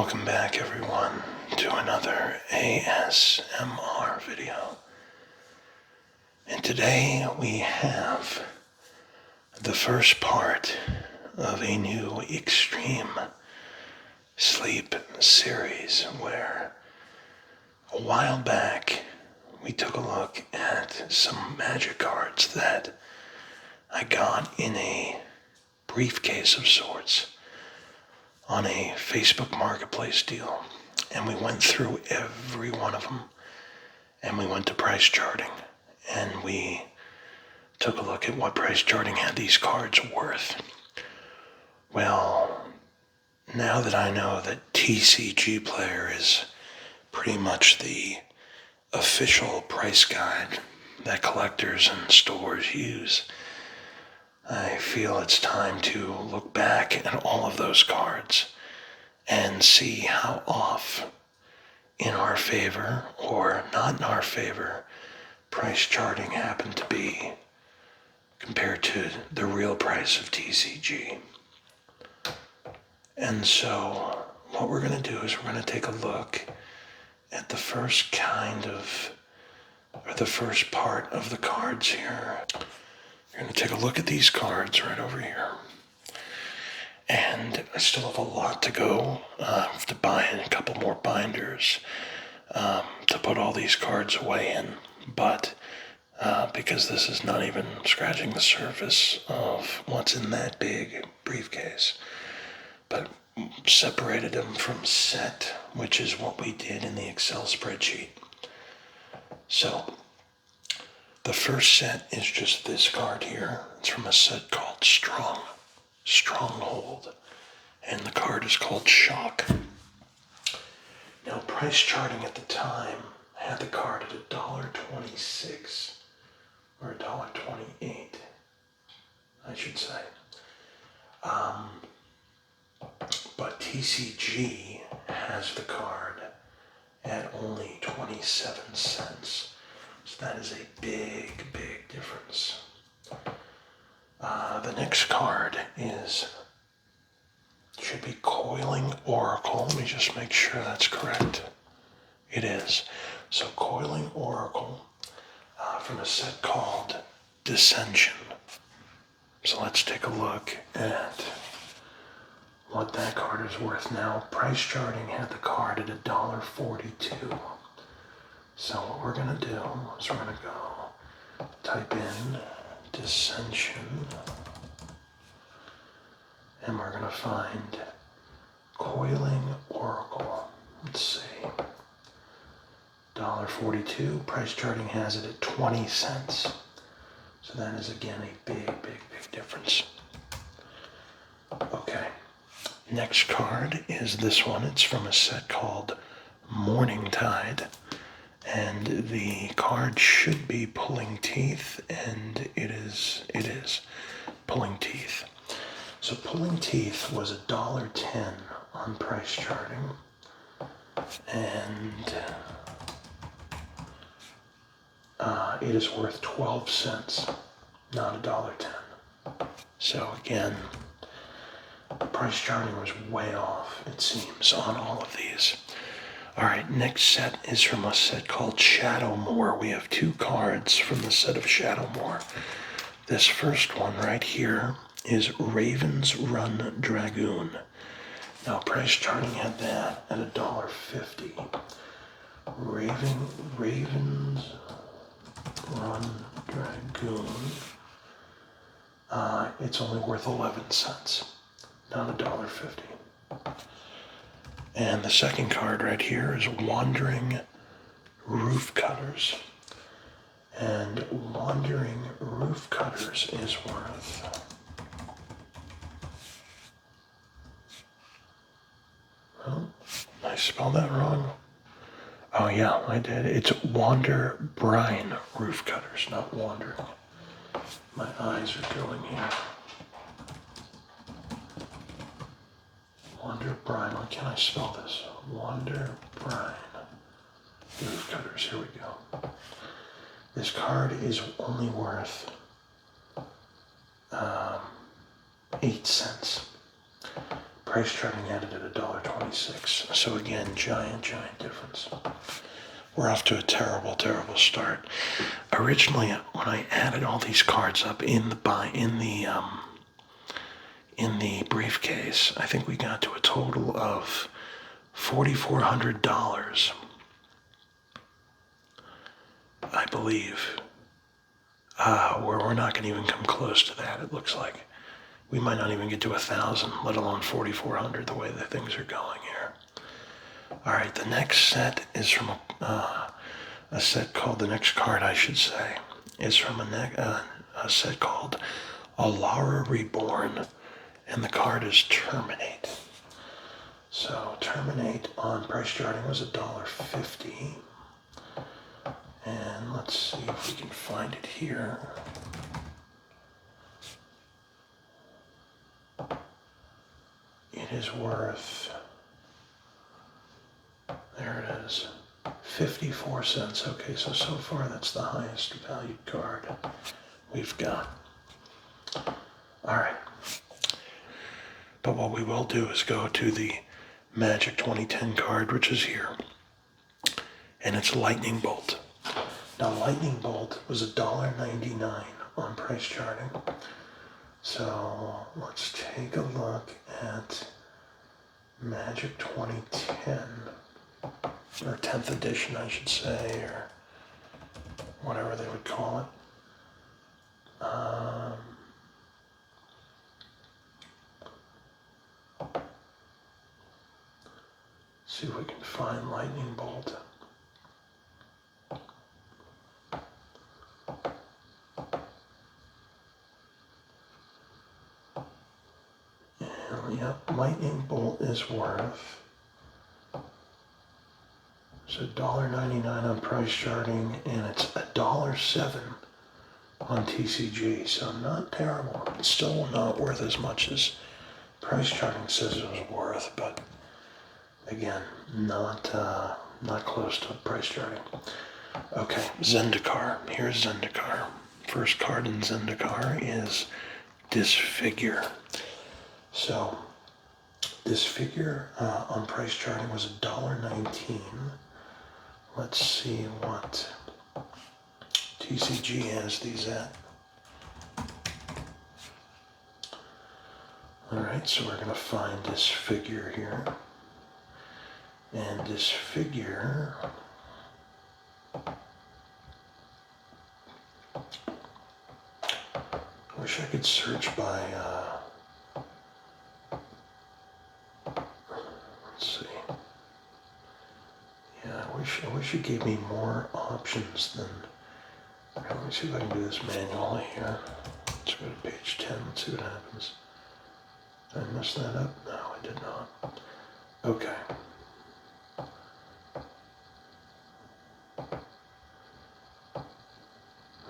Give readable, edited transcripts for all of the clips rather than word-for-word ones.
Welcome back, everyone, to another ASMR video. And today we have the first part of a new extreme sleep series where a while back we took a look at some magic cards that I got in a briefcase of sorts on a Facebook Marketplace deal. And we went through every one of them, and we went to price charting, and we took a look at what price charting had these cards worth. Well, now that I know that TCG Player is pretty much the official price guide that collectors and stores use, I feel it's time to look back at all of those cards and see how off in our favor or not in our favor price charting happened to be compared to the real price of TCG. And so what we're going to do is we're going to take a look at the first part of the cards here. You're going to take a look at these cards right over here. And I still have a lot to go. I have to buy a couple more binders to put all these cards away in. But because this is not even scratching the surface of what's in that big briefcase. But separated them from set, which is what we did in the Excel spreadsheet. So the first set is just this card here. It's from a set called Stronghold, and the card is called Shock. Now, price charting at the time had the card at $1.26 or $1.28, I should say. But TCG has the card at only 27 cents. So that is a big, big difference. The next card should be Coiling Oracle. Let me just make sure that's correct. It is. So Coiling Oracle from a set called Dissension. So let's take a look at what that card is worth now. Price charting had the card at $1.42. So what we're going to do is we're going to go type in Dissension, and we're going to find Coiling Oracle. Let's see. $1.42. Price charting has it at 20 cents. So that is again a big, big, big difference. Okay. Next card is this one. It's from a set called Morning Tide. And the card should be Pulling Teeth, and it is Pulling Teeth. So Pulling Teeth was $1.10 on price charting, and it is worth 12 cents, not $1.10. So again, price charting was way off, it seems, on all of these. All right, next set is from a set called Shadowmoor. We have two cards from the set of Shadowmoor. This first one right here is Raven's Run Dragoon. Now, price charting had that at $1.50. Raven's Run Dragoon. It's only worth 11 cents, not $1.50. And the second card right here is Wandering Roof Cutters. And Wandering Roof Cutters is worth... Oh, I spelled that wrong. Oh yeah, I did. It's Wander Brine Roof Cutters, not Wandering. My eyes are going here. Wander Brine. Why can't I spell this? Wander Brine Roof Cutters. Here we go. This card is only worth 8 cents. Price charting had it at $1.28. 26. So again, giant difference. We're off to a terrible start. Originally, when I added all these cards up in the briefcase, I think we got to a total of $4,400, I believe. We're not going to even come close to that, it looks like. We might not even get to 1,000, let alone 4,400, the way the things are going here. All right, the next set is from a set called, the next card, I should say, is from a set called Alara Reborn, and the card is Terminate. So Terminate on price charting was $1.50. And let's see if we can find it here. It is worth, there it is, 54 cents. Okay, so far that's the highest valued card we've got. All right. But what we will do is go to the Magic 2010 card, which is here. And it's Lightning Bolt. Now, Lightning Bolt was $1.99 on price charting. So let's take a look at Magic 2010, or 10th edition, I should say, or whatever they would call it. See if we can find Lightning Bolt. Yep, Lightning Bolt is worth, so $1.99 on price charting, and it's $1.07 on TCG, so not terrible. It's still not worth as much as price charting says it was worth, but again, not close to price charting. Okay, Zendikar. Here's Zendikar. First card in Zendikar is Disfigure. So, Disfigure on price charting was $1.19. Let's see what TCG has these at. Alright, so we're going to find Disfigure here. And Disfigure, I wish I could search by, let's see. Yeah, I wish it gave me more options than, let me see if I can do this manually here. Let's go to page 10, let's see what happens. Did I mess that up? No, I did not. Okay.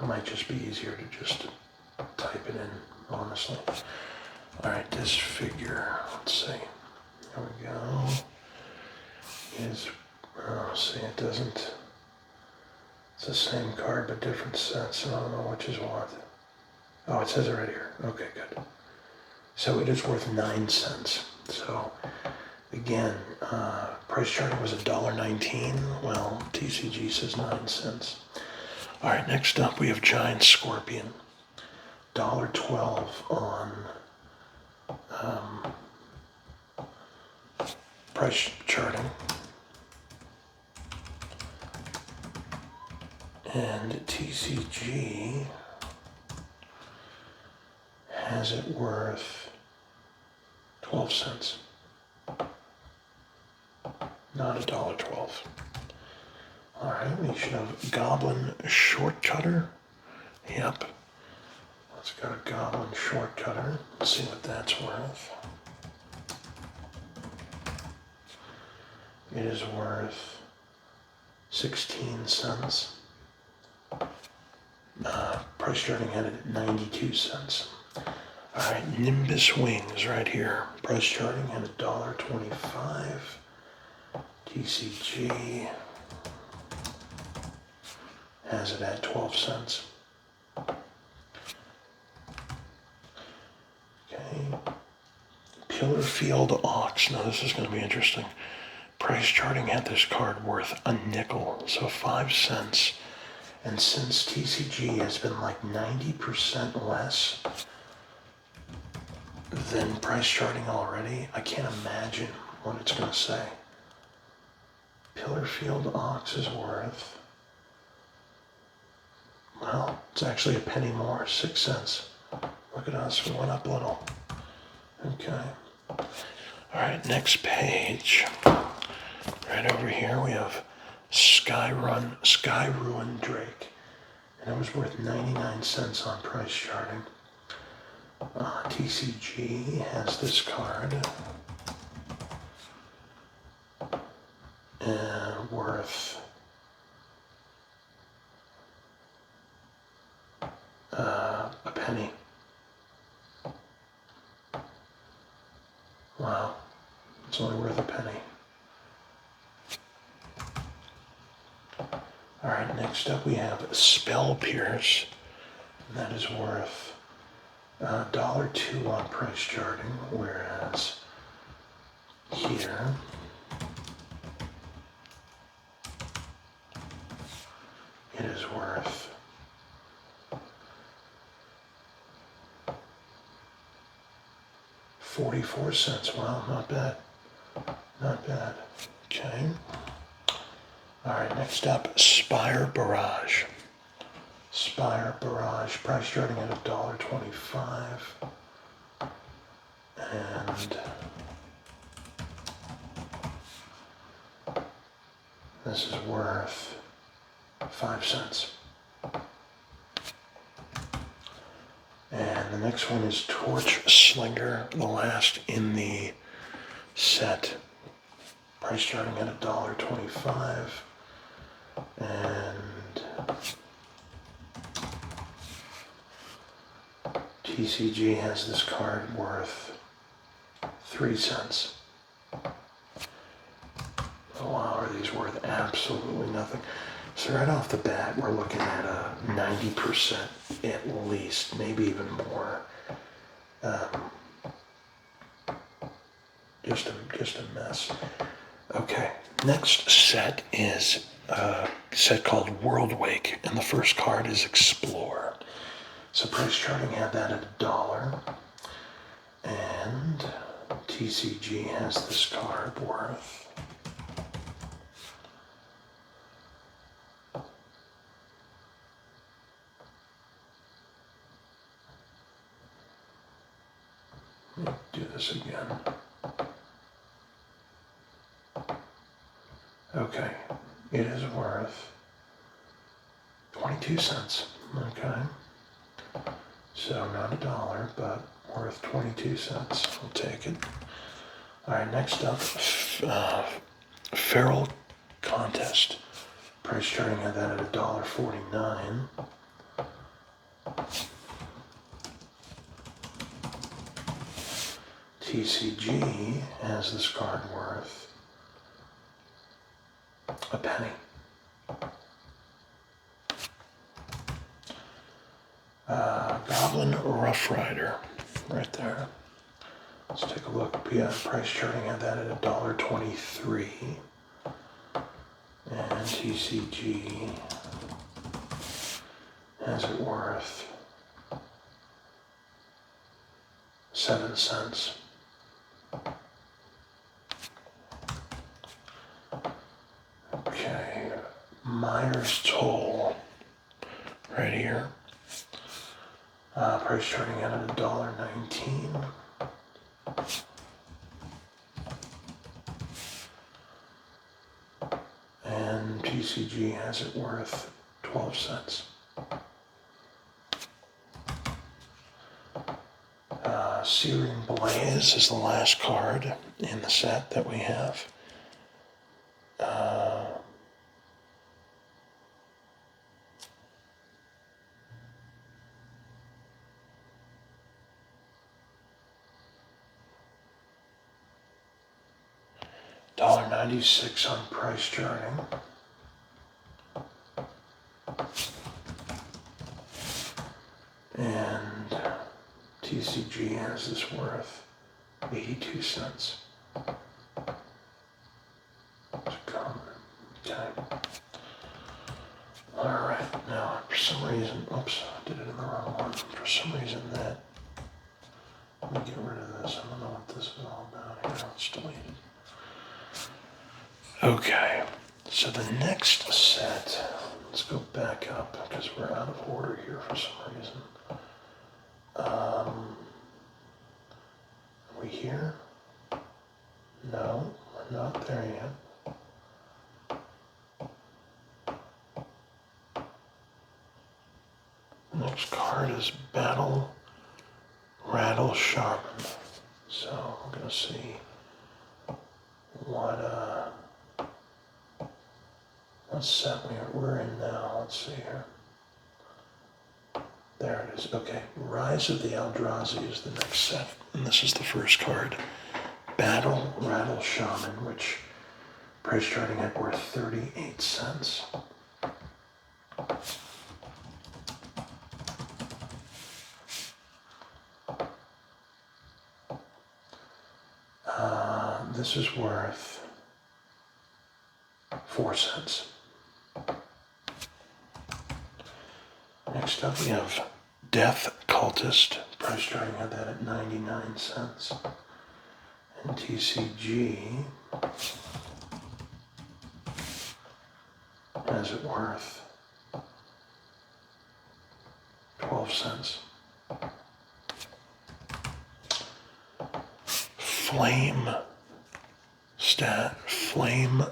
It might just be easier to just type it in, honestly. All right, Disfigure, let's see. There we go. See, it doesn't, it's the same card but different sets, so I don't know which is what. Oh, it says it right here. Okay, good. So it is worth 9 cents. So again, price charting was $1.19. Well, TCG says 9 cents. All right, next up we have Giant Scorpion. $1.12 on price charting. And TCG has it worth 12 cents. Not $1.12. All right, we should have Goblin Shortcutter. Yep. Let's go to Goblin Shortcutter. Let's see what that's worth. It is worth 16 cents. Price charting had it at 92 cents. All right, Nimbus Wings right here. Price charting had $1.25. TCG has it at 12 cents. Okay. Pillar Field Ox. Now this is going to be interesting. Price charting had this card worth a nickel, so 5 cents. And since TCG has been like 90% less than price charting already, I can't imagine what it's going to say. Pillar Field Ox is worth, well, it's actually a penny more, 6 cents. Look at us, we went up a little. Okay. All right, next page. Right over here we have Sky Ruin Drake. And it was worth 99 cents on price charting. TCG has this card. And worth a penny. Wow, it's only worth a penny. All right, next up we have Spell Pierce, and that is worth $1.02 on price charting, whereas here it is worth $0.44. Wow, not bad. Not bad. Okay. All right, next up, Spire Barrage. Spire Barrage, price starting at $1.25. And this is worth 5 cents. And the next one is Torch Slinger, the last in the set. Price starting at $1.25. And TCG has this card worth 3 cents. Oh wow, are these worth absolutely nothing? So right off the bat, we're looking at a 90% at least, maybe even more. Just a mess. Okay, next set is a set called World Wake, and the first card is Explore. So price charting had that at $1, and TCG has this card worth let me do this again. Okay, it is worth 22 cents. Okay. So not $1, but worth 22 cents. I'll take it. All right, next up, Feral Contest. Price starting at that at $1.49. TCG has this card worth a penny. Goblin Rough Rider, right there. Let's take a look. Price charting at that at $1.23. And TCG has it worth 7 cents. Okay, Myers Toll, right here. Price starting at $1.19. And TCG has it worth 12 cents. Searing Blaze is the last card in the set that we have. $1.96 on price charting. And TCG has this worth 82 cents. It's a common. Okay. Alright, now for some reason, oops, I did it in the wrong one. For some reason that, let me get rid of this. I don't know what this is all about here. Let's delete it. Okay, so the next set, let's go back up because we're out of order here for some reason. Are we here? No, we're not there yet. Next card is Battle Rattle Shaman. So I'm gonna see what set we're in now. Let's see here. There it is. Okay, Rise of the Eldrazi is the next set, and this is the first card. Battle Rattle Shaman, which price starting at worth 38 cents. This is worth 4 cents. Next up we have Death Cultist, price starting at that at 99 cents. And TCG has it worth 12 cents. Flame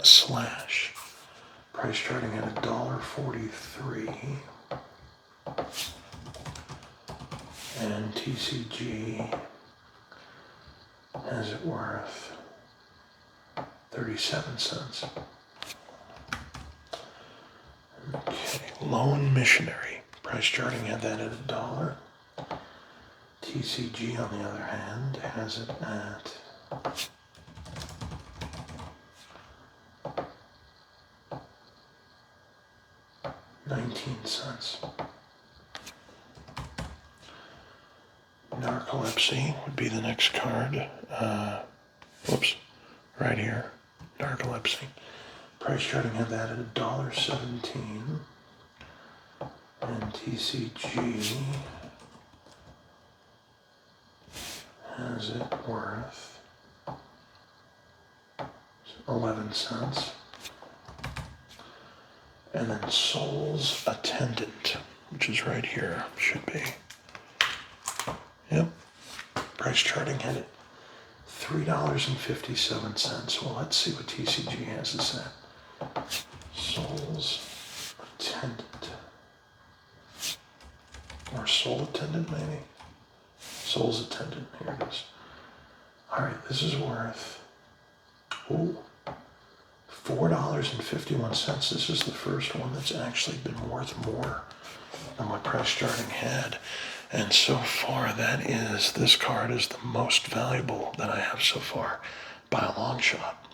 Slash, price starting at $1.43, and TCG has it worth 37 cents. Okay, Lone Missionary, price starting at that at $1. TCG, on the other hand, has it at 19 cents. Narcolepsy would be the next card. Whoops, right here. Narcolepsy. Price starting at that at $1.17. And TCG has it worth 11 cents. And then Soul's Attendant, which is right here, should be. Yep. Price charting at $3.57. Well, let's see what TCG has this at. Soul's Attendant. Or Soul Attendant, maybe? Soul's Attendant, here it is. Alright, this is worth $4.51. This is the first one that's actually been worth more than what price starting had. And so far, this card is the most valuable that I have so far by a long shot.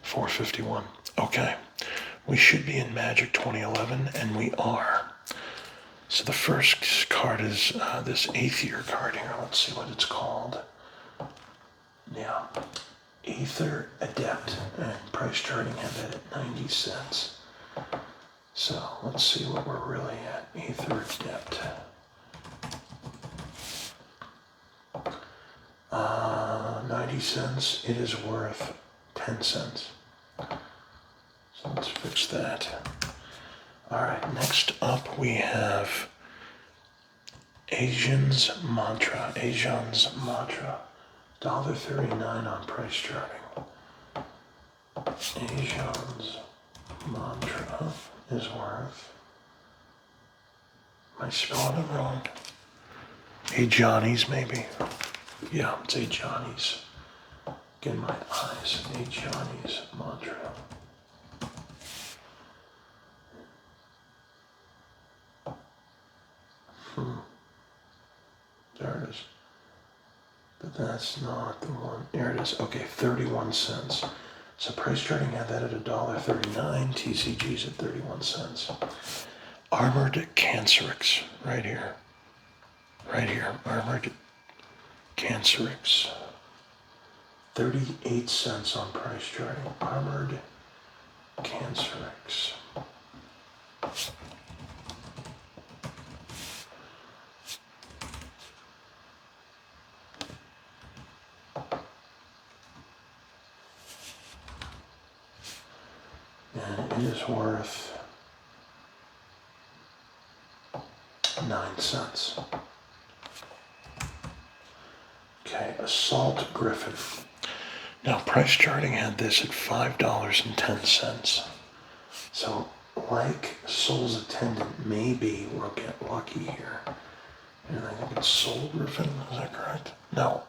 $4.51. Okay, we should be in Magic 2011, and we are. So the first card is this Aether card here. Let's see what it's called. Yeah. Aether Adept, and price starting at that at 90 cents. So let's see what we're really at. Aether Adept. 90 cents. It is worth 10 cents. So let's fix that. Alright, next up we have Asian's Mantra. $1.39 on price charting. Asian's Mantra is worth, am I spelling it wrong? Johnny's maybe. Yeah, it's Johnny's. Get in my eyes. Johnny's Mantra. There it is. But that's not the one. There it is. Okay, 31 cents. So price starting at that at $1.39. TCG's at 31 cents. Armored Cancerix, right here. Right here. Armored Cancerix. 38 cents on price charting. Armored Cancerix. And it is worth 9 cents. Okay, Assault Griffin. Now, price charting had this at $5.10. So, like Soul's Attendant, maybe we'll get lucky here. And I think it's Soul Griffin, is that correct? No,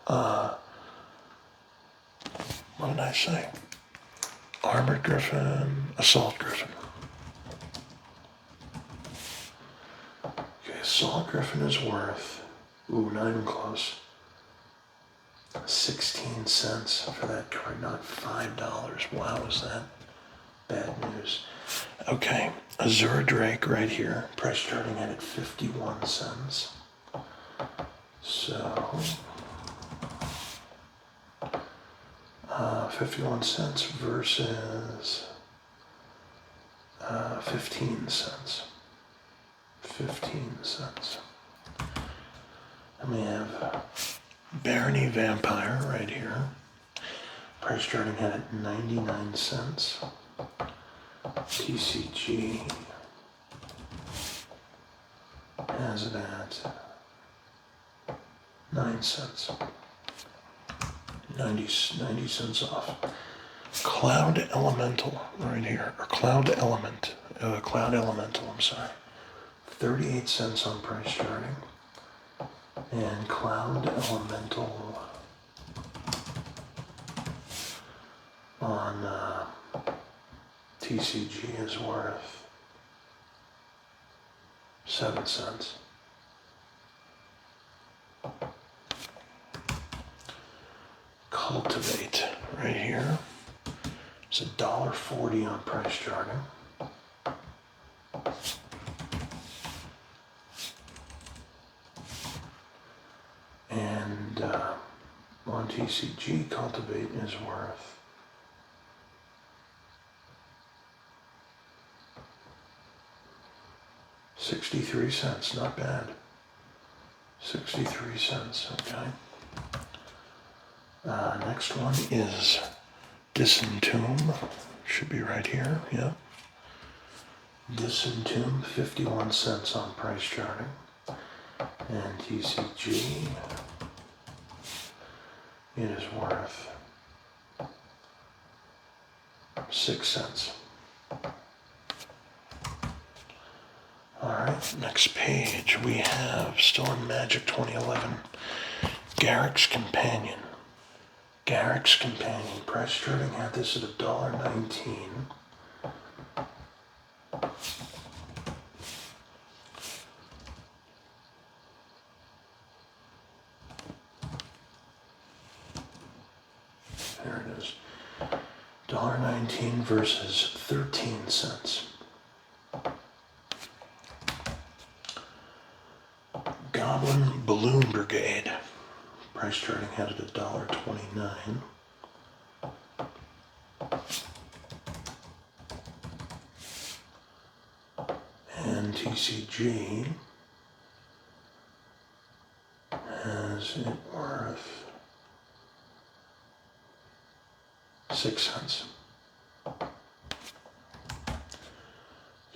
what did I say? Armored Griffin, Assault Griffin. Okay, Assault Griffin is worth, not even close, 16 cents for that card, not $5. Wow, is that bad news? Okay, Azure Drake right here, price charting at 51 cents. So, 51 cents versus 15 cents. 15 cents. And we have Barony Vampire right here. Price charting at 99 cents. TCG has it at 9 cents. 90 cents off. Cloud Elemental right here, or Cloud Elemental, I'm sorry. 38 cents on price charting. And Cloud Elemental on TCG is worth 7 cents. Cultivate right here. It's $1.40 on price charting. And on TCG, Cultivate is worth $0.63. Not bad. 63 cents, okay. Next one is Disentomb. Should be right here, yeah. Disentomb, 51 cents on price charting. And TCG, it is worth 6 cents. Alright, next page we have, still in Magic 2011, Garrick's Companion. Garrick's Companion, price charting had this at $1.19. There it is. $1.19 versus 13 cents. Goblin Balloon Brigade. Price charting had it at $1.29. And TCG has it worth 6 cents. Okay,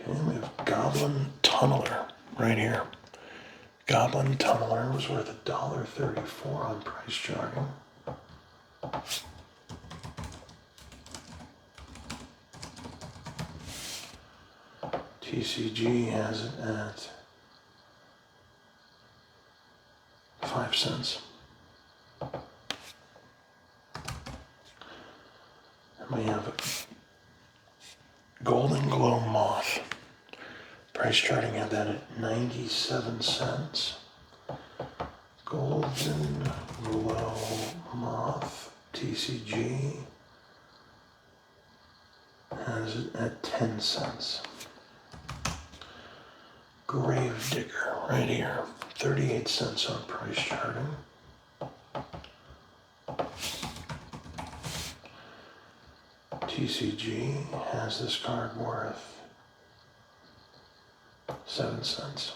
we have Goblin Tunneler right here. Goblin Tunneler was worth $1.34 on price charting. TCG has it at 5 cents. And we have Golden Glow Moth. Price charting had that at 97 cents. Golden Glow Moth TCG has it at 10 cents. Gravedigger right here, 38 cents on price charting. TCG has this card worth 7 cents.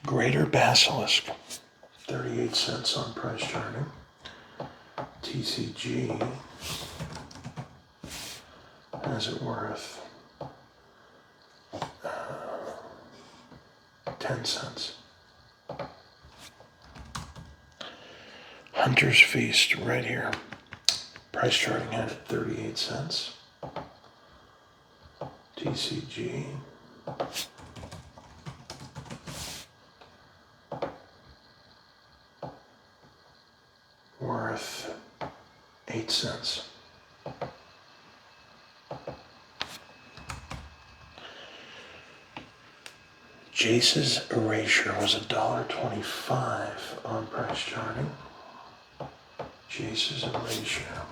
Greater Basilisk, 38 cents on price charting. TCG has it worth 10 cents. Hunter's Feast right here. Price charting had it 38 cents. TCG worth 8 cents. Jace's Erasure was $1.25 on price charting. Jace's Erasure.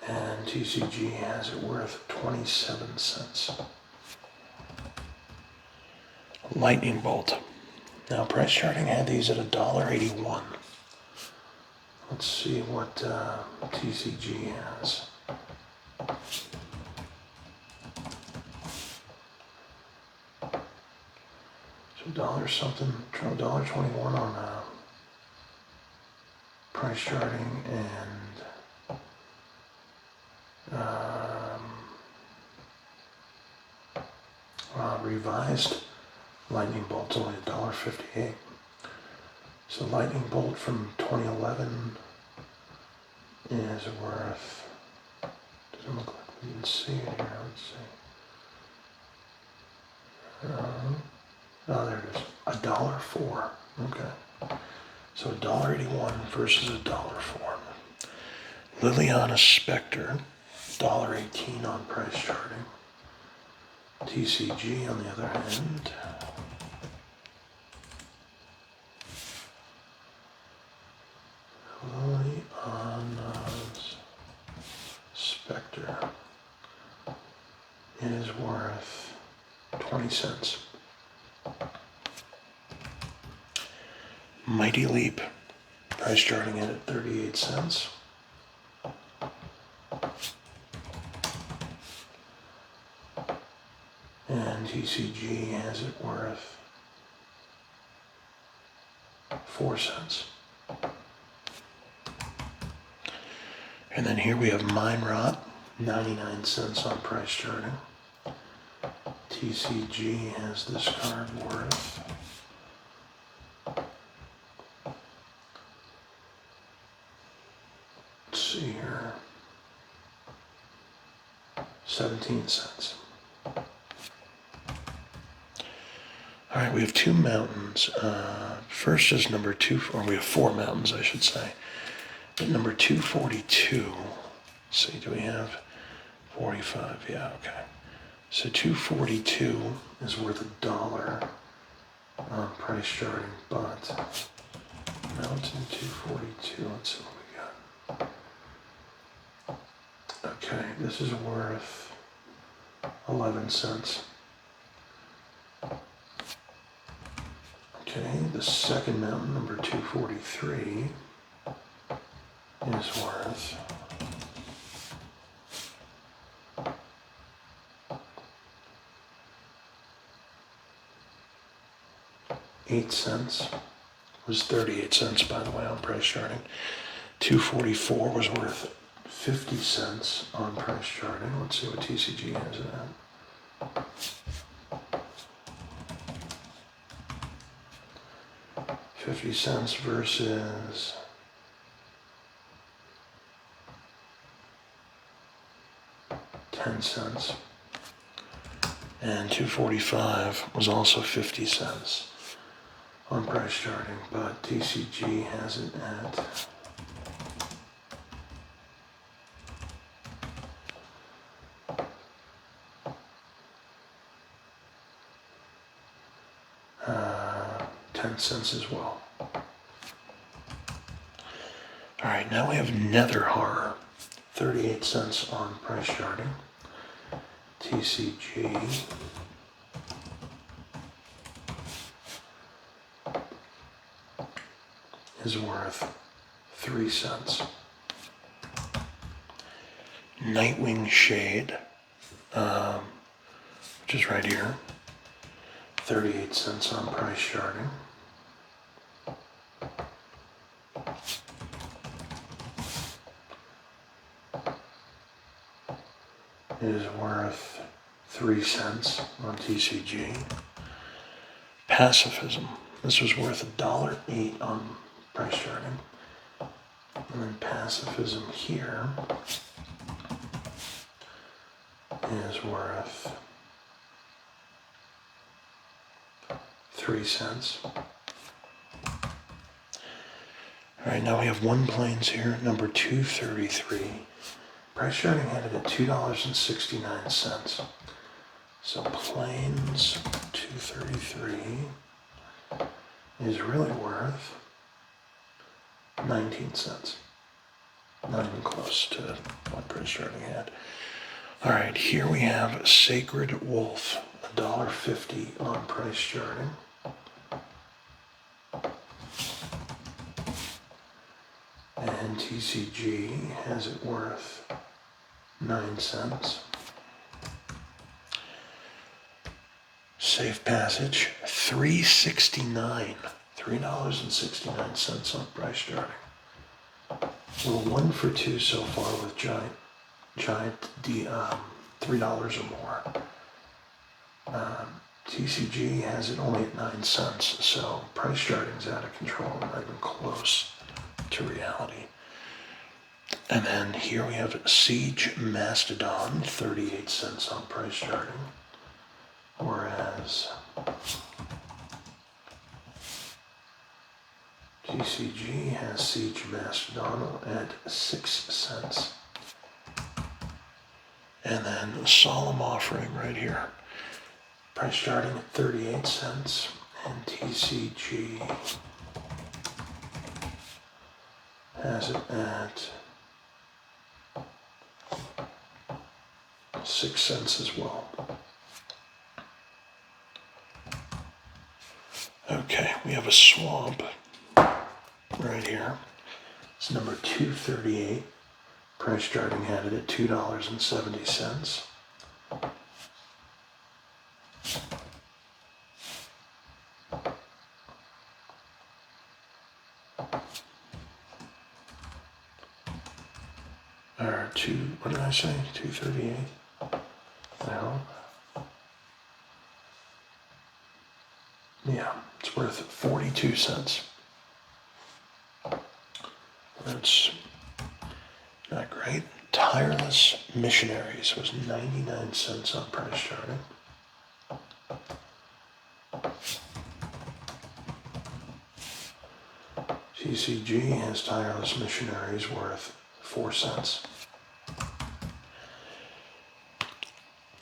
And TCG has it worth 27 cents. Lightning Bolt. Now price charting had these at $1.81. Let's see what TCG has. So $1 something, $1.21 on price charting, and revised Lightning Bolt's only $1.58. So Lightning Bolt from 2011 is worth, doesn't look like we can see it here, let's see. Oh, there it is, $1.04, okay. So $1.81 versus $1.04. Liliana Spectre, $1.18 on price charting. TCG on the other hand, Liliana's Spectre is worth 20 cents. Mighty Leap, price charting in at 38 cents. And TCG has it worth 4 cents. And then here we have Mine Rot, 99 cents on price charting. TCG has this card worth let's see here, 17 cents. All right, we have two mountains. First is number 2, or we have 4 mountains, I should say. At number 242, let's see, do we have 45? Yeah, okay. So 242 is worth $1 on price charting, but mountain 242, let's see what we got. Okay, this is worth 11 cents. Okay, the second mountain, number 243, is worth $0.08. Was 38 cents, by the way, on price charting. 244 was worth 50 cents on price charting. Let's see what TCG has it at. 50 cents versus 10 cents. And 245 was also 50 cents on price charting, but TCG has it at $0.10 as well. All right, now we have Nether Horror, 38 cents on price charting. TCG is worth 3 cents. Nightwing Shade, which is right here, 38 cents on price charting. It is worth 3 cents on TCG. Pacifism. This was worth $1.08 on price charting. And then Pacifism here is worth 3 cents. Alright, now we have one Plains here, number 233. Price charting had it at $2.69. So Plains 233 is really worth 19 cents. Not even close to what price charting had. Alright, here we have Sacred Wolf, $1.50 on price charting. And TCG has it worth 9 cents. Safe Passage, $3.69. $3.69 on price charting. We're 1 for 2 so far with Giant $3 or more. TCG has it only at 9 cents, so price charting's out of control, not even close to reality. And then here we have Siege Mastodon, 38 cents on price charting, whereas TCG has Siege Mastodon at 6 cents. And then Solemn Offering right here. Price charting at 38 cents, and TCG has it at 6 cents as well. Okay, we have a Swamp right here. It's number 238. Price charting had it at $2.70. Or what did I say? 238? No. Yeah, it's worth 42 cents. That's not great. Tireless Missionaries was 99 cents on price charting. TCG has Tireless Missionaries worth 4 cents.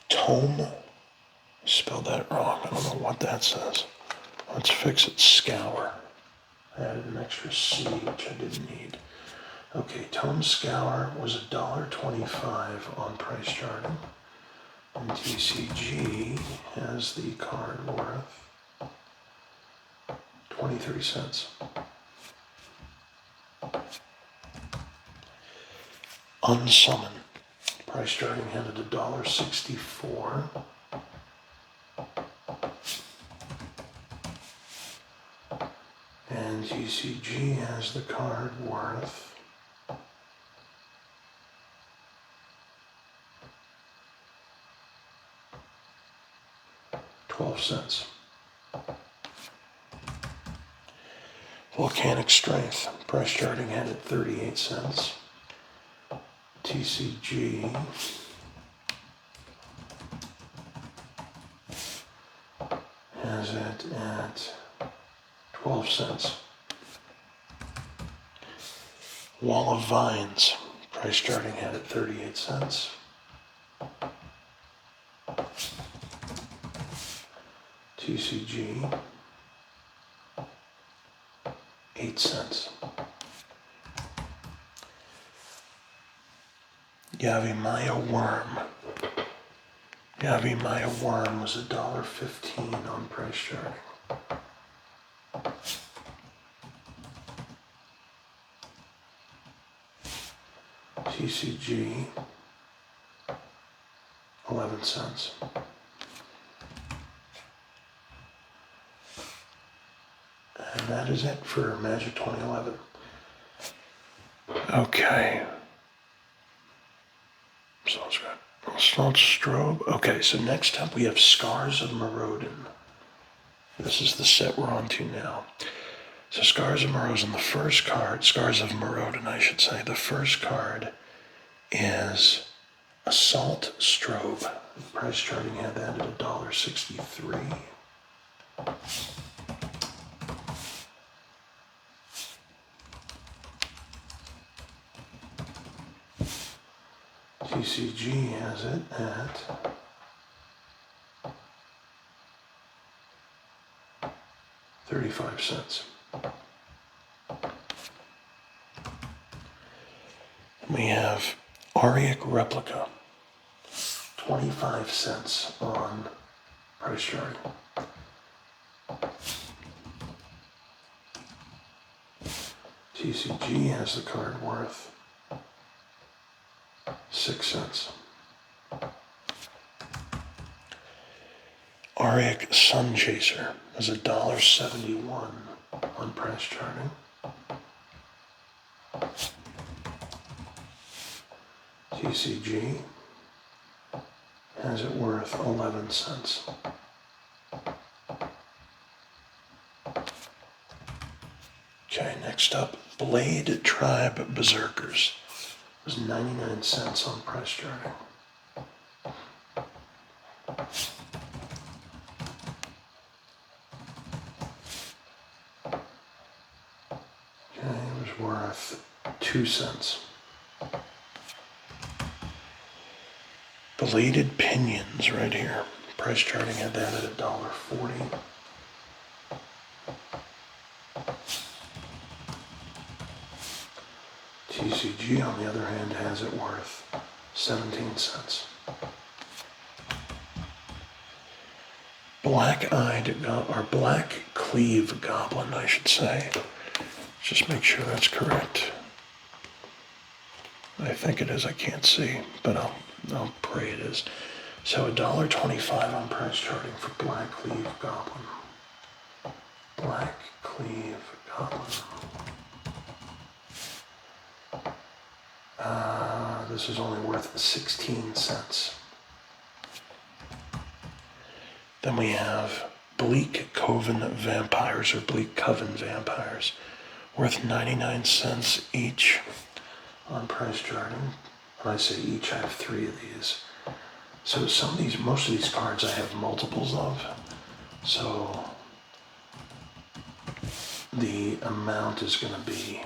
Tome, spelled that wrong. I don't know what that says. Let's fix it. Scour. I added an extra C, which I didn't need. Okay, Tome Scour was $1.25 on price charting. And TCG has the card worth 23 cents. Unsummon. Price charting had it $1.64. And TCG has the card worth 12 cents. Volcanic Strength. Price charting had it 38 cents. TCG has it at 12 cents. Wall of Vines. Price charting had it 38 cents. TCG 8 cents. Yavimaya Worm. Yavimaya Worm was $1.15 on price charting. TCG, 11 cents. And that is it for Magic 2011. Okay. Salt Strobe. Okay, so next up we have Scars of Morodin. This is the set we're on to now. So Scars of Morodin, the first card, Scars of Morodin, I should say. The first card is Assault Strobe. The price charting had that at $1.63. TCG has it at $0.35. We have Auric Replica, 25 cents on price chart. TCG has the card worth 6 cents. Auric Sun Chaser is $1.71 on price charting. TCG has it worth 11 cents. Okay, next up, Blade Tribe Berserkers. It was 99 cents on price charting. Okay, it was worth 2 cents. Belated Pinions right here. Price charting had that at $1.40. TCG, on the other hand, has it worth 17 cents. Black Cleave Goblin, I should say. Just make sure that's correct. I think it is, I can't see, but I'll pray it is. So $1.25 on price charting for Black Cleave Goblin. Black Cleave Goblin. This is only worth 16 cents. Then we have Bleak Coven Vampires, or Bleak Coven Vampires, worth 99 cents each on price charting. When I say each, I have 3 of these. So most of these cards I have multiples of. So the amount is going to be,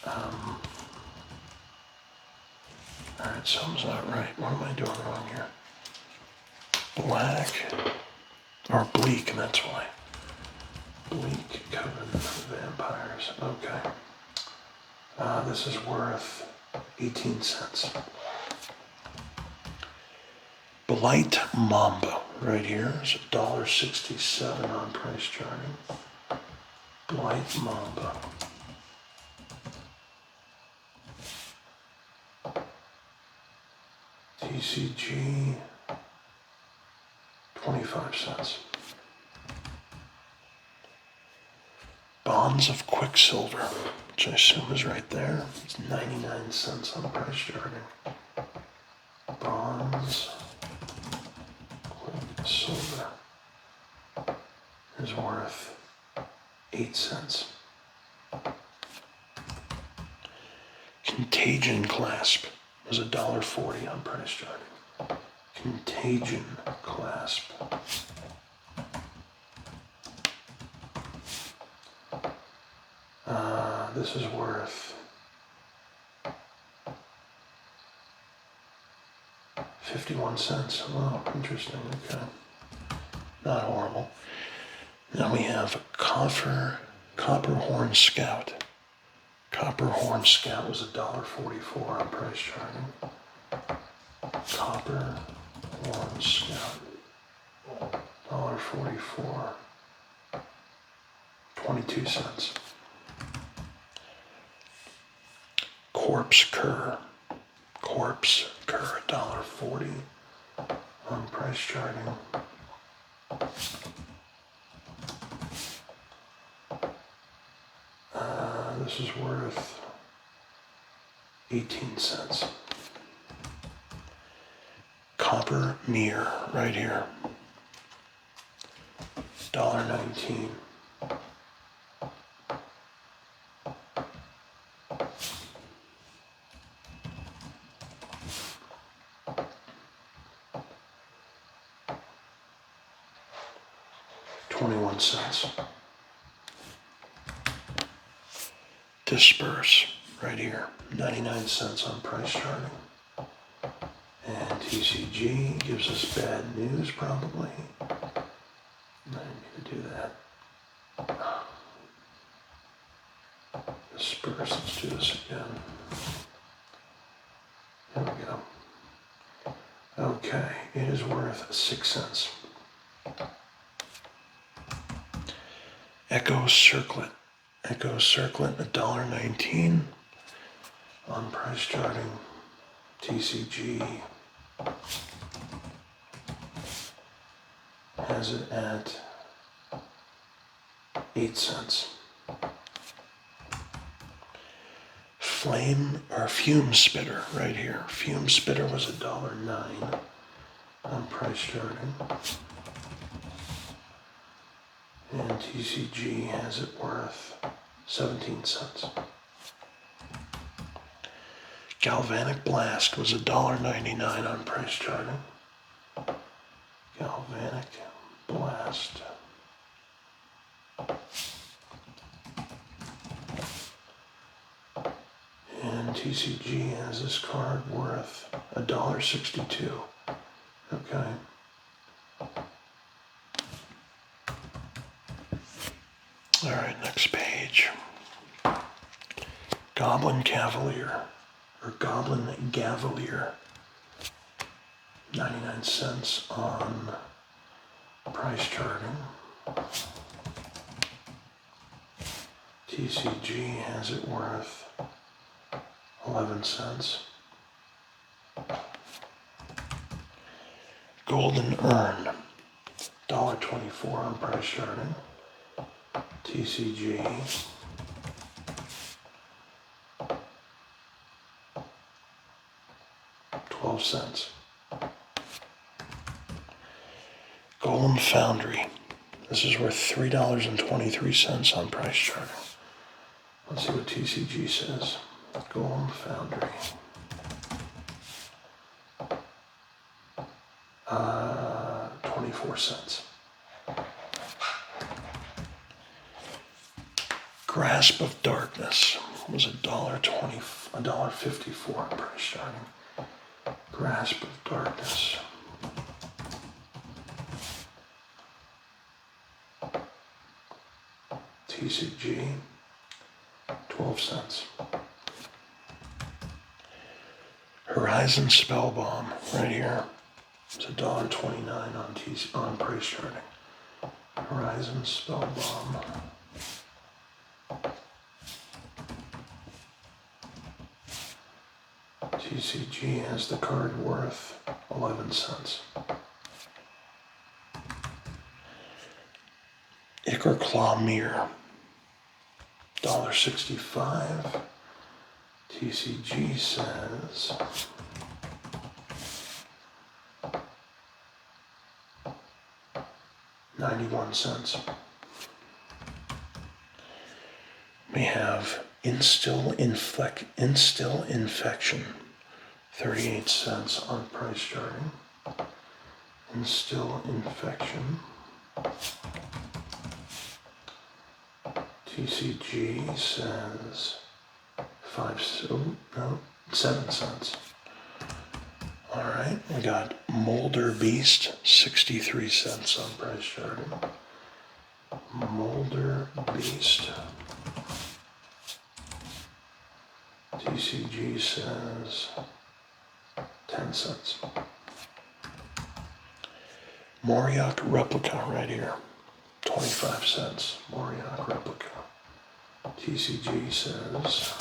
alright, something's not right. What am I doing wrong here? Black, or Bleak, and that's why. Bleak Coven Vampires, okay. This is worth 18 cents. Blight Mamba, right here, is $1.67 on price charting. Blight Mamba. TCG, 25 cents. Bonds of Quicksilver, which I assume is right there. It's 99 cents on price charting. Bonds Quicksilver is worth 8 cents. Contagion Clasp was $1.40 on price charting. Contagion Clasp. This is worth 51 cents. Oh, interesting. Okay. Not horrible. Now we have Copperhorn Scout. Copperhorn Scout was $1.44 on price charting. Copperhorn Scout, $1.44, 22 cents. Corpse Cur, $1.40 on price charting. This is worth 18 cents. Copper Mirror, right here, $1.19. $0.21. Disperse, right here, 99 cents on price charting. And TCG gives us bad news, probably. I didn't mean to do that. Disperse, let's do this again. Here we go. Okay, it is worth 6 cents. Echo Circlet, $1.19 on price charting. TCG has it at 8 cents. Fume Spitter, right here. Fume Spitter was $1.09 on price charting. And TCG has it worth 17 cents. Galvanic Blast was $1.99 on price charting. Galvanic Blast. And TCG has this card worth $1.62. Okay. All right, next page. Goblin Cavalier, or Goblin Gavalier, 99 cents on price charting. TCG has it worth 11 cents. Golden Urn, $1.24 on price charting. TCG $0.12. Golem Foundry. This is worth $3.23 on price charting. Let's see what TCG says. Golem Foundry. 24 cents. Grasp of Darkness was $1.54 on price charting. Grasp of Darkness. TCG, 12 cents. Horizon Spellbomb, right here. It's $1.29 on price charting. Horizon Spellbomb. TCG has the card worth 11 cents. Ichor Claw Mirror, $1.65. TCG says $0.91. We have Instill Infection, 38 cents on price charting. Instill Infection. TCG says 7 cents. All right, we got Molder Beast, 63 cents on price charting. Molder Beast. TCG says 10 cents. Moriok Replica right here, 25 cents. Moriok Replica. TCG says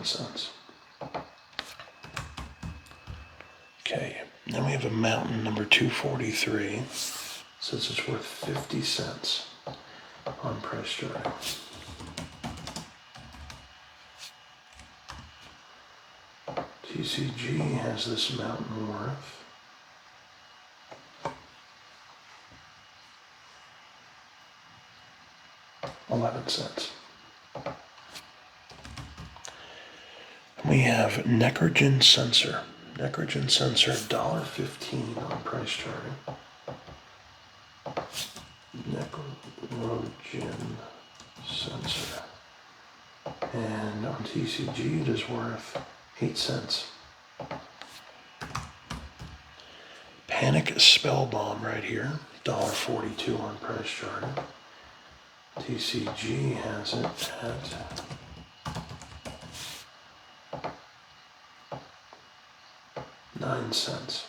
cents. Okay, then we have a mountain number 243. Says it's worth 50 cents on price charting. TCG has this mountain worth 11 cents. We have Necrogen Sensor. Necrogen Sensor, $1.15 on price charting. Necrogen Sensor. And on TCG it is worth 8 cents. Panic Spell Bomb right here, $1.42 on price charting. TCG has it at 9 cents.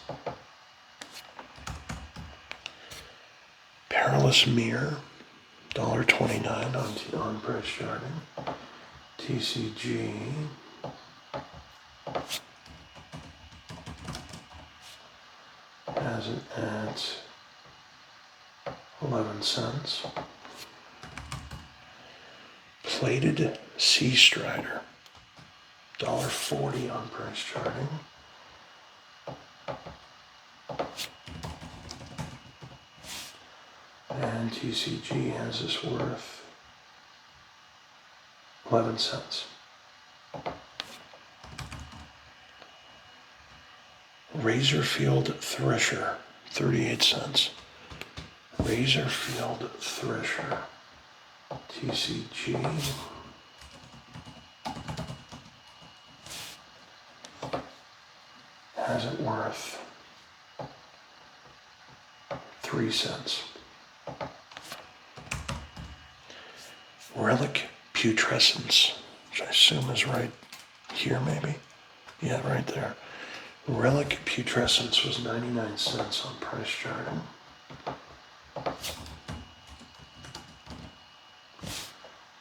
Perilous Mirror, $1.29 on price charting. TCG has it at 11 cents. Plated Sea Strider, $1.40 on price charting. And TCG has this worth 11 cents. Razorfield Thresher, 38 cents. Razorfield Thresher, TCG has it worth 3 cents. Relic Putrescence, which I assume is right here maybe? Yeah, right there. Relic Putrescence was 99 cents on price charting.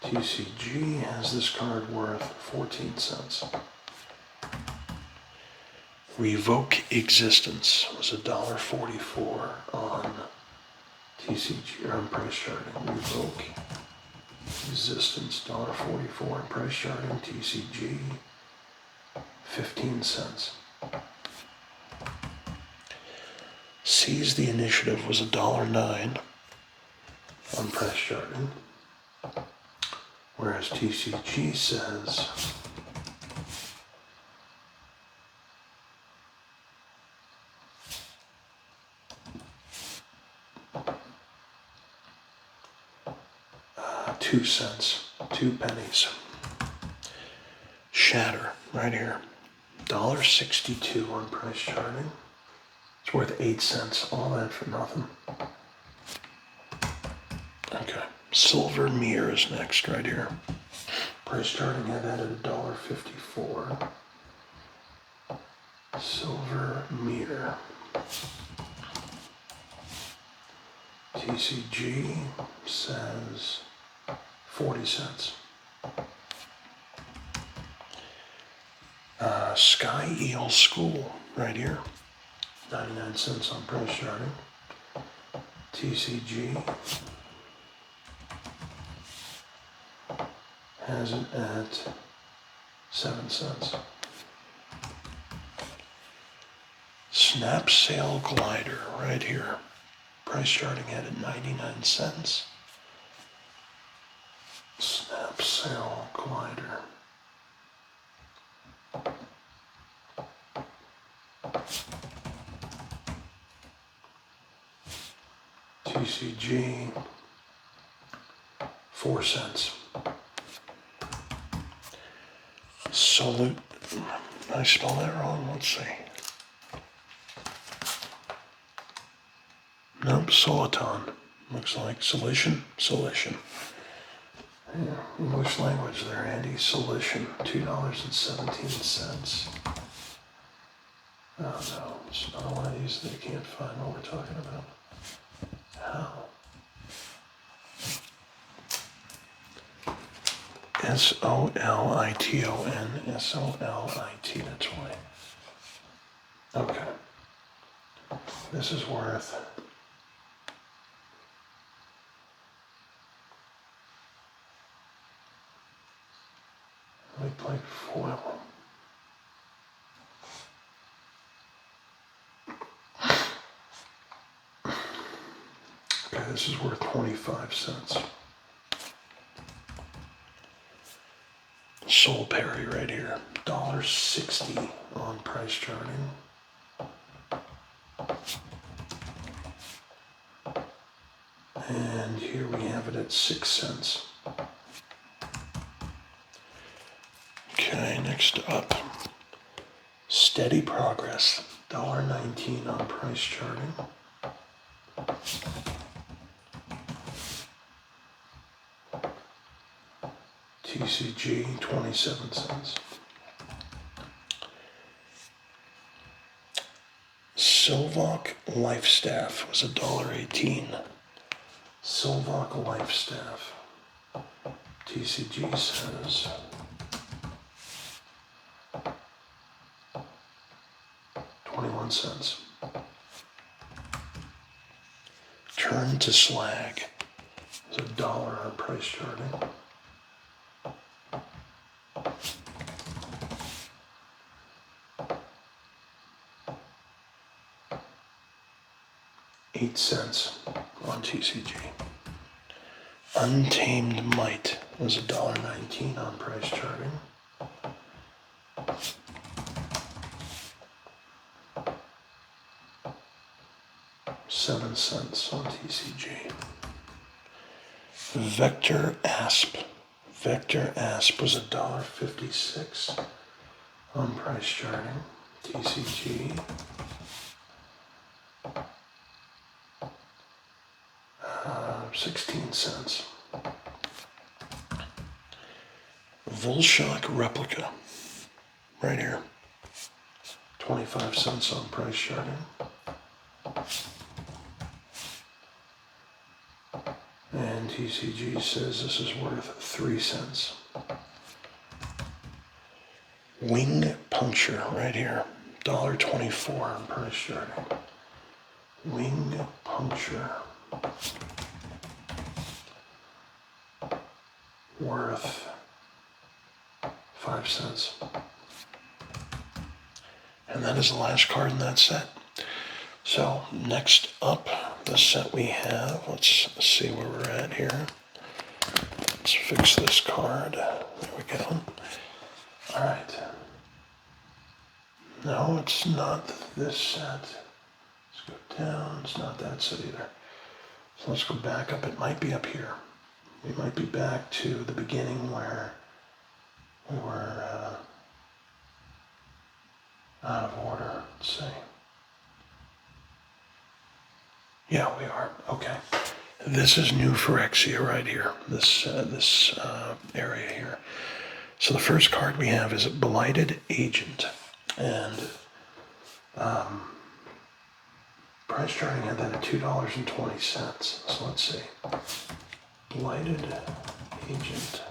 TCG has this card worth 14 cents. Revoke Existence was $1.44 on TCG, or on price charting. Revoke Existence, $1.44 on price charting. TCG, 15 cents. Seize the Initiative was $1.09 on price charting, whereas TCG says $2 cents, 2 pennies. Shatter, right here, $1.62 on price charting. It's worth 8 cents, all that for nothing. Okay, Silver Mirror is next, right here. Price charting had that at $1.54. Silver Mirror. TCG says 40 cents. Sky Eel School, right here. 99 cents on price charting. TCG has it at 7 cents. Snap Sail Glider, right here. Price charting had it 99 cents. Snap Sail Glider. TCG, 4 cents. Salute, did I spell that wrong? Let's see. Nope, Soliton. Looks like Solution. Yeah, English language there, Andy. Solution, $2.17. Oh no, it's not one of these that you can't find what we're talking about. How? S-O-L-I-T-O-N, S-O-L-I-T, that's why. Okay. This is worth... Let me play foil. Okay, this is worth 25 cents. Soul Perry right here, $1.60 on price charting. And here we have it at 6 cents. Okay, next up, Steady Progress, $1.19 on price charting. TCG, 27 cents. Silvok Life Staff was $1.18. Silvok Life Staff. TCG says 21 cents. Turn to Slag is $1 on price charting. $0.08 on TCG. Untamed Might was $1.19 on price charting. $0.07 on TCG. Vector Asp. Vector Asp was $1.56 on price charting. TCG. 16 cents. Volshock Replica, right here, 25 cents on price charting. And TCG says this is worth 3 cents. Wing Puncture, right here, $1.24 on price charting. Wing Puncture. Worth 5 cents. And that is the last card in that set. So next up, the set we have, let's see where we're at here. Let's fix this card. There we go. All right. No, it's not this set. Let's go down. It's not that set either. So let's go back up. It might be up here. We might be back to the beginning where we were out of order. Let's see. Yeah, we are. Okay. This is new Phyrexia right here. This area here. So the first card we have is Blighted Agent, and price charting had that at $2.20. So let's see. Blighted Agent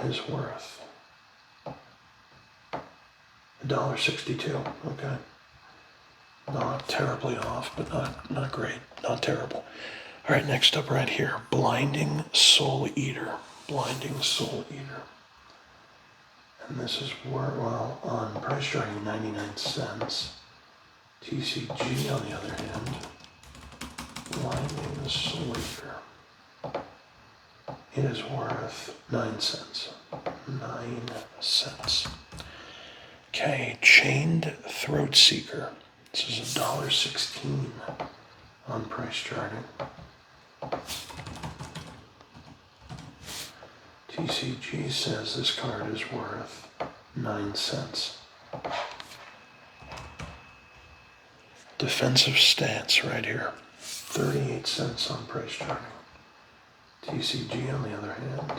is worth $1.62. Okay. Not terribly off, but not great. Not terrible. All right, next up right here, Blinding Soul Eater. Blinding Soul Eater. And this is worth, well, on price charting, 99 cents. TCG, on the other hand, Blinding Soul Eater. It is worth 9 cents. 9 cents. Okay, Chained Throat Seeker. This is $1.16 on price charting. TCG says this card is worth 9 cents. Defensive Stance right here. 38 cents on price charting. TCG, on the other hand,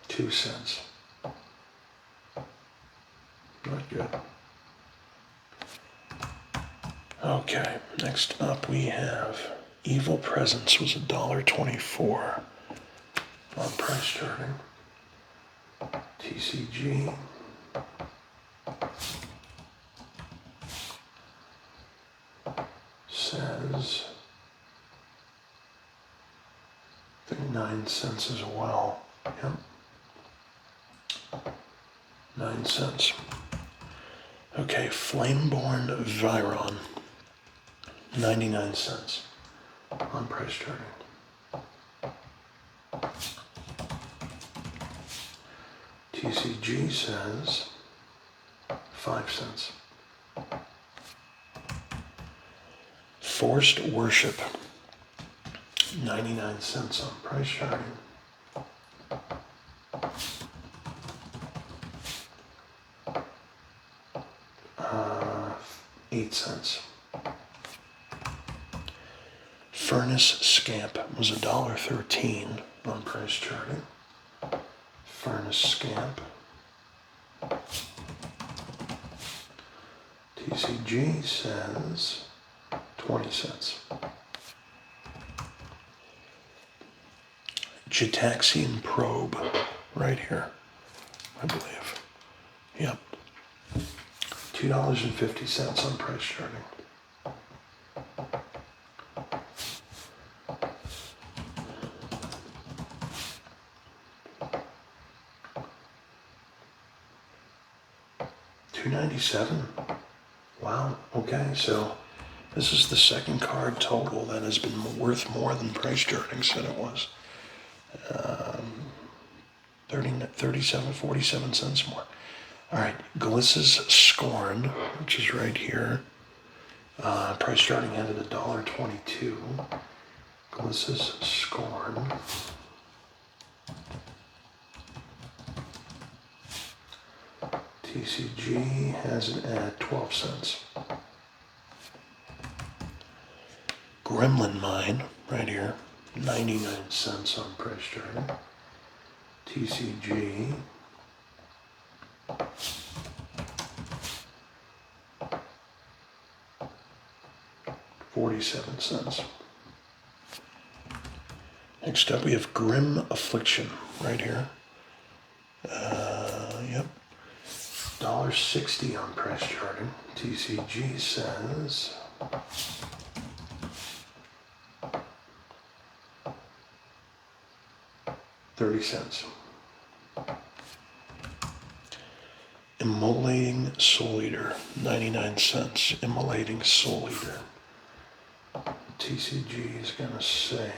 $0.02. Not good. Okay, next up we have Evil Presence was $1.24 on price charting. TCG. Says, I think 9 cents as well. Yep. 9 cents. Okay, Flameborn Viron. 99 cents on price charting. TCG says 5 cents. Forced Worship. 99 cents on price charting. 8 cents. Furnace Scamp was $1.13 on price charting. Furnace Scamp. TCG says 20 cents. Gitaxian Probe, right here, I believe. Yep. $2.50 on price charting. $2.97. Wow. Okay, so this is the second card total that has been worth more than price charting said it was. 47 cents more. All right, Gliss's Scorn, which is right here. Price charting ended at $1.22. Gliss's Scorn. TCG has it at 12 cents. Gremlin Mine, right here, 99 cents on price charting. TCG. $0.47. Next up we have Grim Affliction, right here. Yep. $1.60 on price charting. TCG says 30 cents. Immolating Soul Eater, 99 cents. Immolating Soul Eater. TCG is gonna say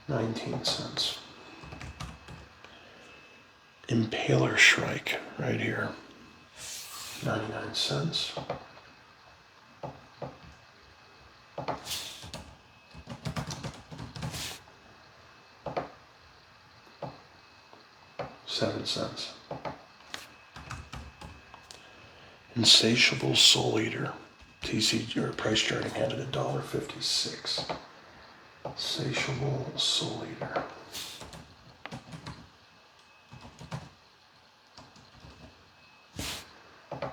19 cents. Impaler Shrike, right here, 99 cents. $0.07. Insatiable Soul Eater, TCG or price charting handed $1.56. Insatiable Soul Eater.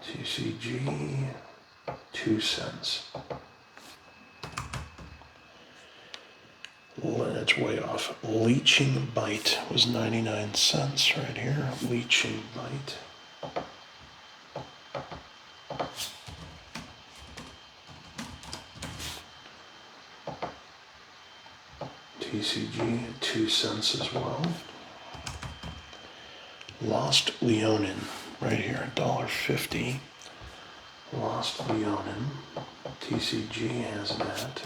TCG 2 cents. That's way off. Leeching Bite was 99 cents right here. Leeching Bite. TCG 2 cents as well. Lost Leonin right here, $1.50. Lost Leonin. TCG has that.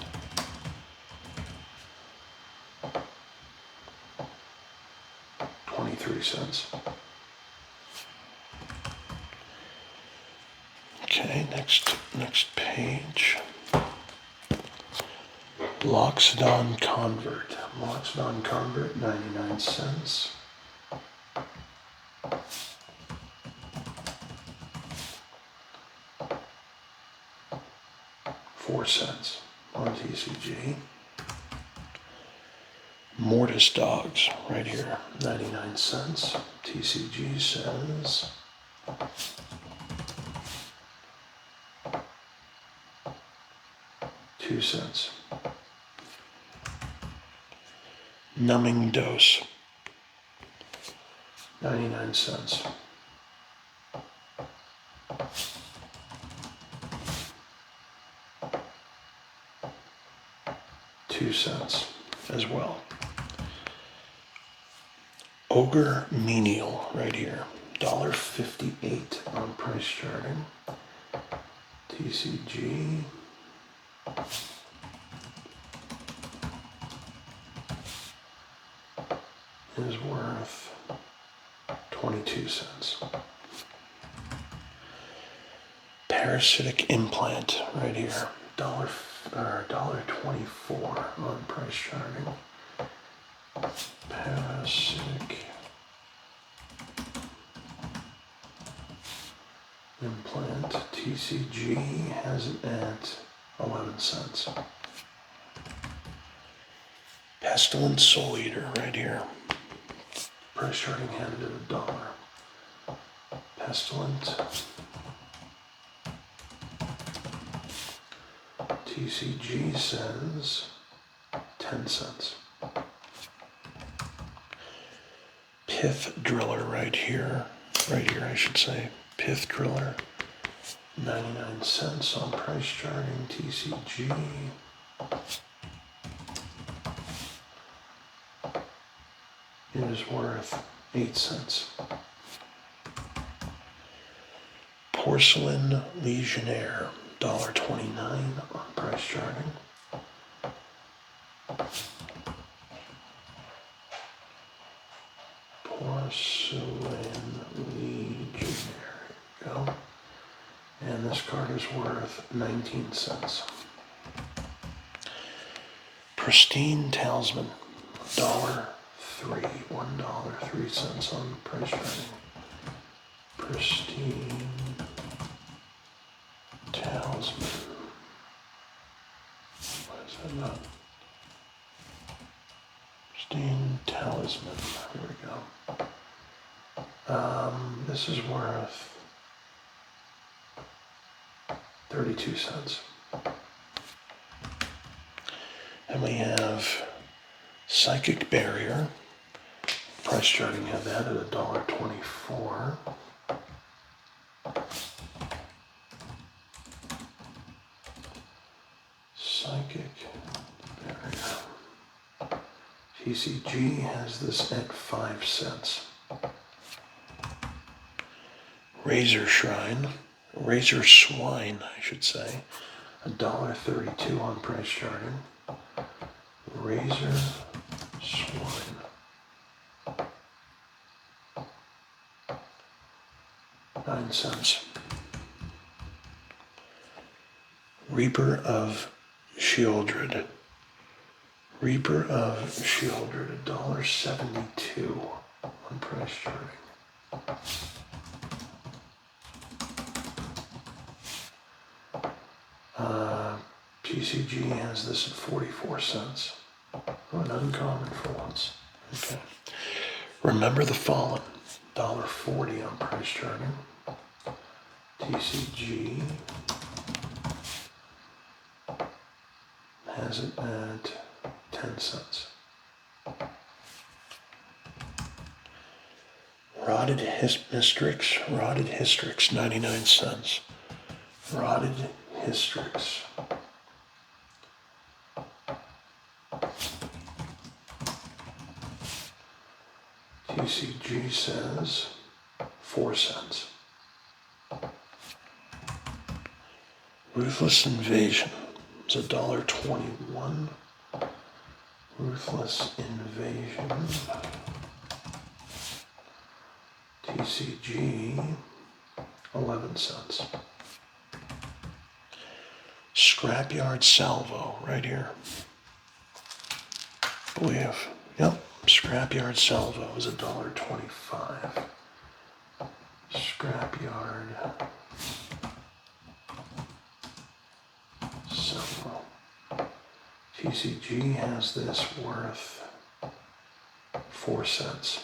$0.23. Okay, next page. Loxodon Convert. Loxodon Convert, 99 cents. $0.04 on TCG. Mortis dogs right here, 99 cents. TCG says $0.02. Numbing dose, 99 cents. $0.02 as well. Ogre Menial right here, $1.58 on price charting. TCG is worth 22 cents. Parasitic implant right here, $1.24 on price charting. Parasitic implant, TCG has it at 11 cents. Pestilent Soul Eater right here. Price charting handed at $1. Pestilent. TCG says 10 cents. Pith Driller right here I should say. Pith Driller, 99 cents on price charting. TCG. It is worth 8 cents. Porcelain Legionnaire, $1.29 on price charting. Porcelain Legionnaire, there you go. And this card is worth 19 cents. Pristine Talisman, $1.03 on price charting. Pristine Talisman. Why is that not? Pristine Talisman. Here we go. This is worth 32 cents. And we have Psychic Barrier. Price charting have that at $1.24. Psychic Barrier. TCG has this at 5 cents. Razor Swine, I should say, $1.32 on price charting. Razor Swine. $0.09. Reaper of Sheoldred. $1.72 on price charting. PCG has this at 44 cents. Oh, an uncommon for once. Okay. Remember the Fallen, $1.40 on price charting. TCG has it at 10 cents. Rotted Hystrix, 99 cents. Rotted Hystrix. TCG says 4 cents. Ruthless Invasion is $1.21. Ruthless Invasion. TCG 11 cents. Scrapyard Salvo right here. I believe. Yep. Scrapyard Salvo is $1.25. Scrapyard Salvo. TCG has this worth 4 cents.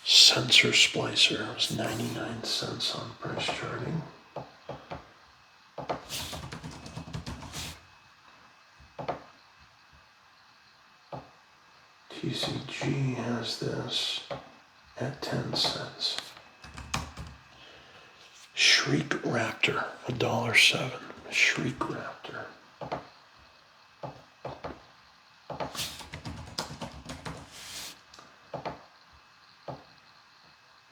Sensor splicer was 99 cents on price charting. TCG has this at 10 cents. Shriek Raptor, $1.07. Shriek Raptor.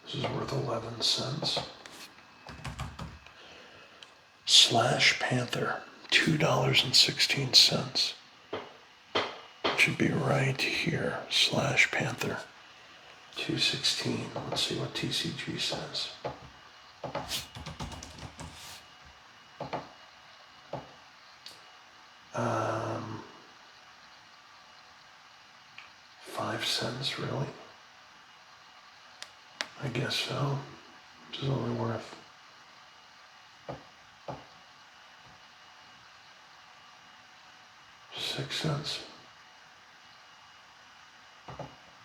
This is worth 11 cents. Slash Panther, $2.16. It should be right here. Slash Panther, $2.16. Let's see what TCG says. Um, 5 cents, really? I guess so. Which is only worth $0.06.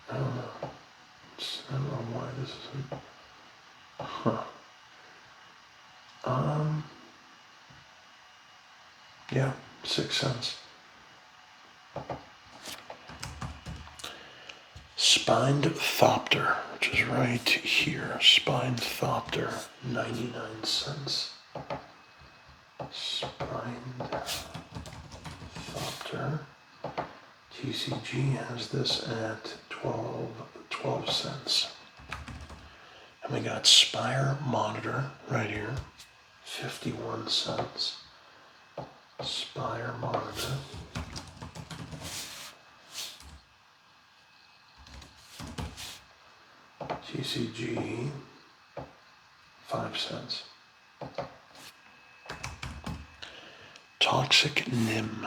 I don't know. I don't know why this isn't. Huh. Yeah, 6 cents. Spined Thopter, which is right here. Spined Thopter, 99 cents. Spined Thopter. TCG has this at 12 cents. And we got Spire Monitor right here, 51 cents. Spire Monitor. TCG, 5 cents. Toxic Nim,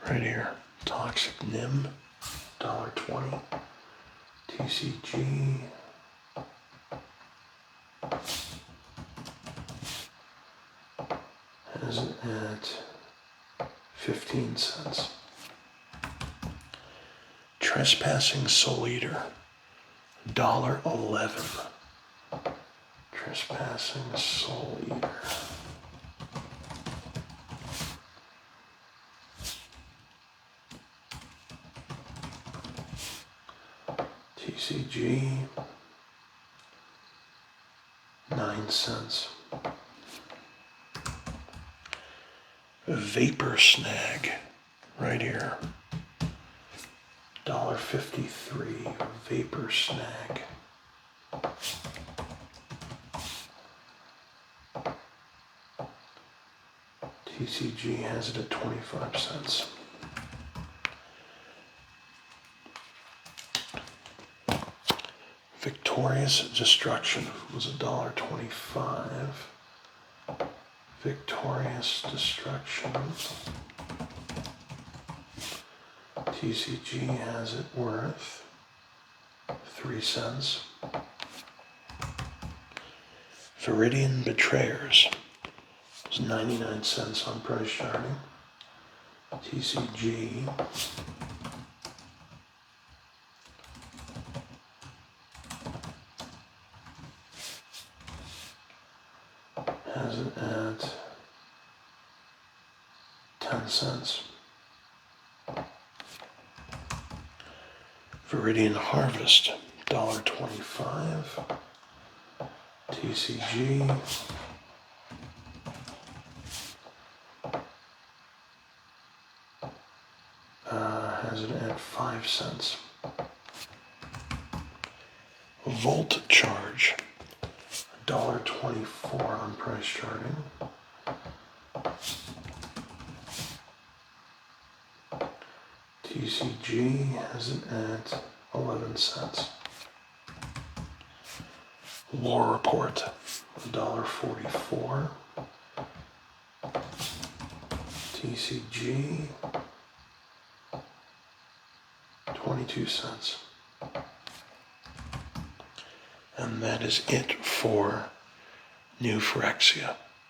right here. Toxic Nim, $1.20. TCG, has it at 15 cents. Trespassing Soul Eater, $1.11. Trespassing Soul Eater. TCG, 9 cents. Vapor Snag, right here. $1.53. Vapor Snag. TCG has it at 25 cents. Victorious Destruction was $1.25. Victorious Destruction. TCG has it worth 3 cents. Viridian Betrayers was 99 cents on price charting. TCG has it at 10 cents. Viridian Harvest, $1.25. TCG has it at 5 cents. Volt Charge, $1.24 on price charting. TCG has it at 11 cents. War Report, $1.44. TCG, 22 cents. And that is it for New Phyrexia.